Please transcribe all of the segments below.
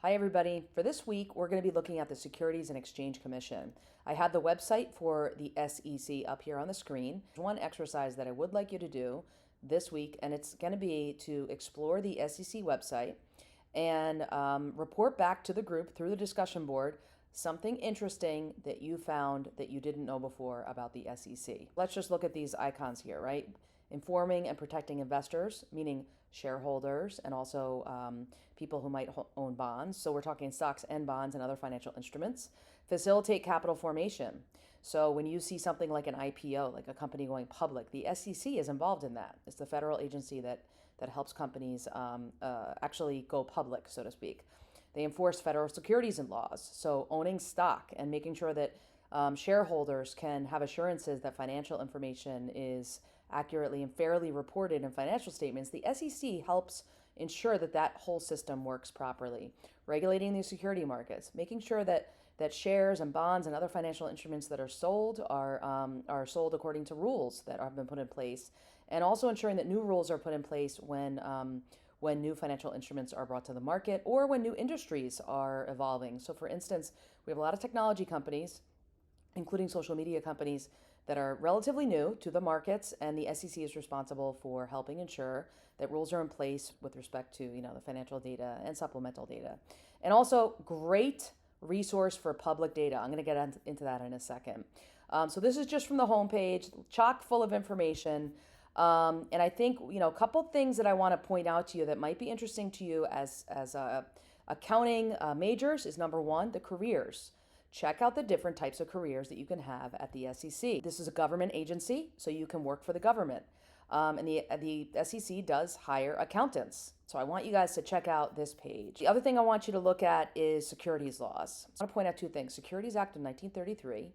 Hi, everybody. For this week, we're going to be looking at the Securities and Exchange Commission. I have the website for the SEC up here on the screen. There's one exercise that I would like you to do this week, and it's going to be to explore the SEC website and report back to the group through the discussion board something interesting that you found that you didn't know before about the SEC. Let's just look at these icons here, right? Informing and protecting investors, meaning shareholders and also people who might own bonds. So we're talking stocks and bonds and other financial instruments. Facilitate capital formation. So when you see something like an IPO, like a company going public, the SEC is involved in that. It's the federal agency that helps companies actually go public, so to speak. They enforce federal securities and laws. So owning stock and making sure that shareholders can have assurances that financial information is accurately and fairly reported in financial statements. The SEC helps ensure that that whole system works properly. Regulating the security markets, making sure that shares and bonds and other financial instruments that are sold are sold according to rules that have been put in place, and also ensuring that new rules are put in place when new financial instruments are brought to the market or when new industries are evolving. So for instance, we have a lot of technology companies, including social media companies, that are relatively new to the markets, and the SEC is responsible for helping ensure that rules are in place with respect to the financial data and supplemental data. And also great resource for public data. I'm going to get into that in a second. So this is just from the homepage, chock full of information. And I think a couple things that I want to point out to you that might be interesting to you as accounting majors is, number one, the careers. Check out the different types of careers that you can have at the SEC. This is a government agency, so you can work for the government. And the SEC does hire accountants. So I want you guys to check out this page. The other thing I want you to look at is securities laws. I want to point out two things. Securities Act of 1933,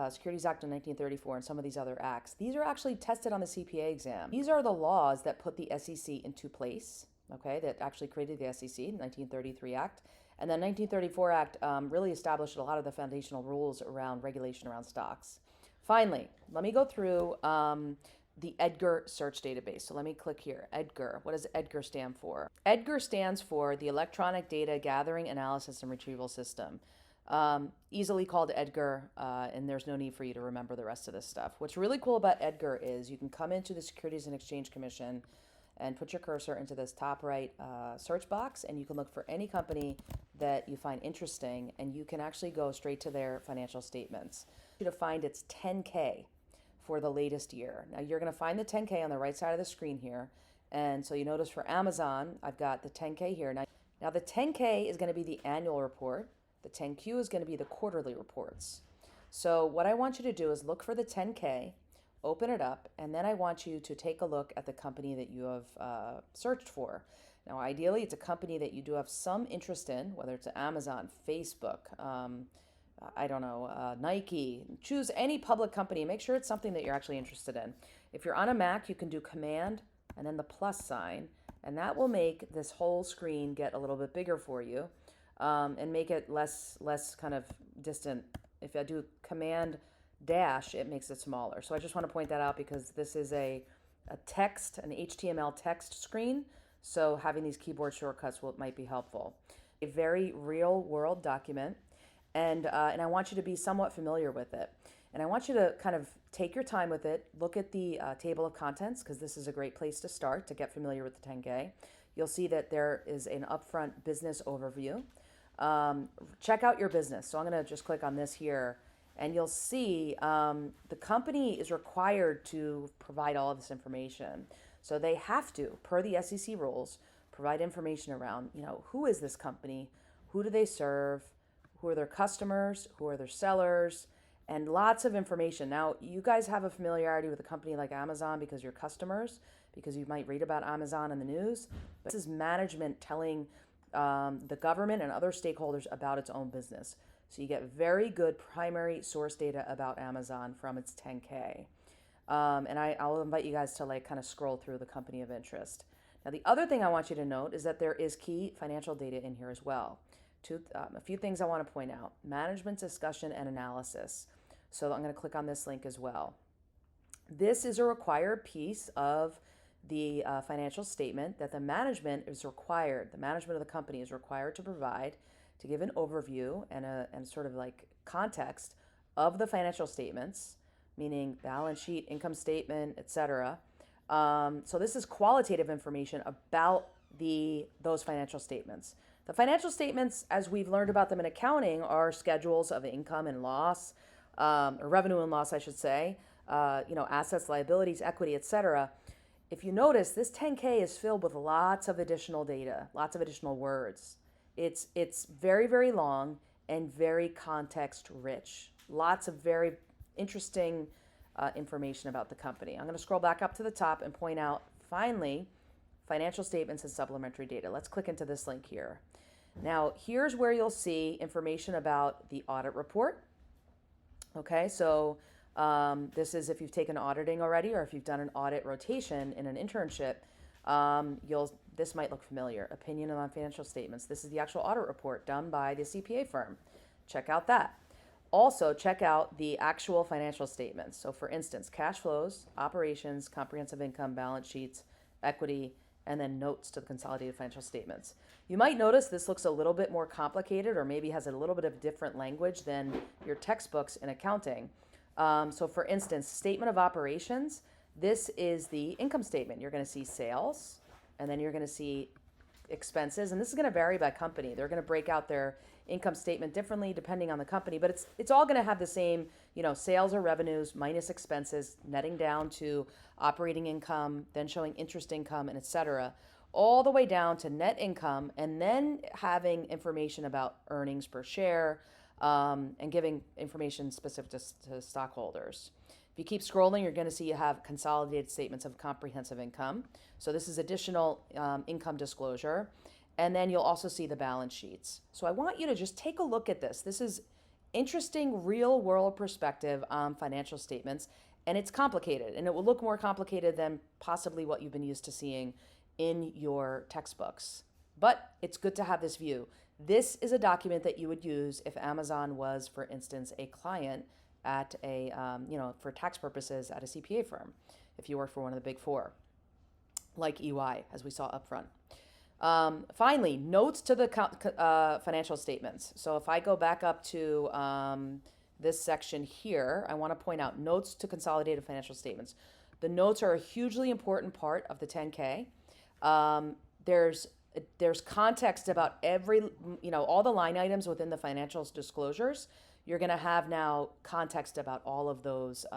Securities Act of 1934, and some of these other acts. These are actually tested on the CPA exam. These are the laws that put the SEC into place, okay, that actually created the SEC, 1933 Act. And the 1934 Act really established a lot of the foundational rules around regulation around stocks. Finally, let me go through the EDGAR search database. So let me click here. EDGAR. What does EDGAR stand for? EDGAR stands for the Electronic Data Gathering, Analysis, and Retrieval System. Easily called EDGAR, and there's no need for you to remember the rest of this stuff. What's really cool about EDGAR is you can come into the Securities and Exchange Commission and put your cursor into this top right search box, and you can look for any company that you find interesting, and you can actually go straight to their financial statements. To find its 10K for the latest year. Now you're going to find the 10K on the right side of the screen here, and so you notice for Amazon, I've got the 10K here. Now the 10K is going to be the annual report. The 10Q is going to be the quarterly reports. So what I want you to do is look for the 10K, open it up, and then I want you to take a look at the company that you have searched for. Now, ideally, it's a company that you do have some interest in, whether it's Amazon, Facebook, Nike. Choose any public company. Make sure it's something that you're actually interested in. If you're on a Mac, you can do Command and then the plus sign, and that will make this whole screen get a little bit bigger for you and make it less kind of distant. If I do Command dash, it makes it smaller. So I just want to point that out because this is a text, an HTML text screen. So having these keyboard shortcuts might be helpful. A very real world document, and I want you to be somewhat familiar with it. And I want you to kind of take your time with it, look at the table of contents, because this is a great place to start to get familiar with the 10K. You'll see that there is an upfront business overview. Check out your business. So I'm going to just click on this here, and you'll see the company is required to provide all of this information. So they have to, per the SEC rules, provide information around, who is this company, who do they serve, who are their customers, who are their sellers, and lots of information. Now, you guys have a familiarity with a company like Amazon because you're customers, because you might read about Amazon in the news. But this is management telling the government and other stakeholders about its own business. So you get very good primary source data about Amazon from its 10K. And I'll invite you guys to kind of scroll through the company of interest. Now, the other thing I want you to note is that there is key financial data in here as well. A few things I want to point out. Management discussion and analysis. So I'm going to click on this link as well. This is a required piece of the financial statement that the management the management of the company is required to provide to give an overview and sort of like context of the financial statements, meaning balance sheet, income statement, etc. So this is qualitative information about those financial statements. The financial statements, as we've learned about them in accounting, are schedules of income and loss, or revenue and loss, I should say. Assets, liabilities, equity, etc. If you notice, this 10K is filled with lots of additional data, lots of additional words. It's very, very long and very context rich. Lots of very interesting information about the company. I'm going to scroll back up to the top and point out, finally, financial statements and supplementary data. Let's click into this link here. Now, here's where you'll see information about the audit report. Okay, so this is if you've taken auditing already or if you've done an audit rotation in an internship, this might look familiar. Opinion on financial statements. This is the actual audit report done by the CPA firm. Check out that. Also, check out the actual financial statements. So for instance, cash flows, operations, comprehensive income, balance sheets, equity, and then notes to the consolidated financial statements. You might notice this looks a little bit more complicated or maybe has a little bit of different language than your textbooks in accounting. So for instance, statement of operations, this is the income statement. You're going to see sales, and then you're going to see expenses, and this is going to vary by company. They're going to break out their income statement differently depending on the company, but it's all going to have the same, sales or revenues minus expenses, netting down to operating income, then showing interest income, and etc., all the way down to net income, and then having information about earnings per share, and giving information specific to stockholders. If you keep scrolling, you're going to see you have consolidated statements of comprehensive income. So this is additional income disclosure. And then you'll also see the balance sheets. So I want you to just take a look at this. This is interesting real world perspective on financial statements. And it's complicated. And it will look more complicated than possibly what you've been used to seeing in your textbooks. But it's good to have this view. This is a document that you would use if Amazon was, for instance, a client at for tax purposes at a CPA firm, if you work for one of the big four, like EY, as we saw up front. Finally, notes to the financial statements. So if I go back up to this section here, I want to point out notes to consolidated financial statements. The notes are a hugely important part of the 10K. There's context about all the line items within the financials disclosures. You're going to have now context about all of those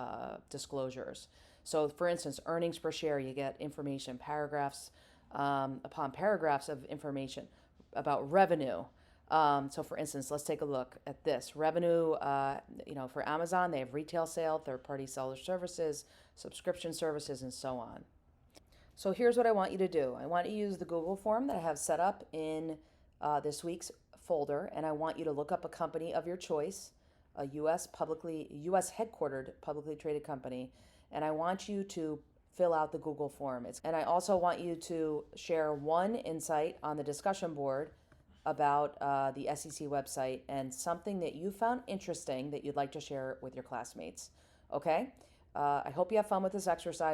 disclosures. So for instance, earnings per share, you get information, paragraphs upon paragraphs of information about revenue. So for instance, let's take a look at this. Revenue, for Amazon, they have retail sale, third-party seller services, subscription services, and so on. So here's what I want you to do. I want you to use the Google form that I have set up in this week's folder, and I want you to look up a company of your choice, a U.S. headquartered publicly traded company, and I want you to fill out the Google form. And I also want you to share one insight on the discussion board about the SEC website and something that you found interesting that you'd like to share with your classmates. Okay? I hope you have fun with this exercise.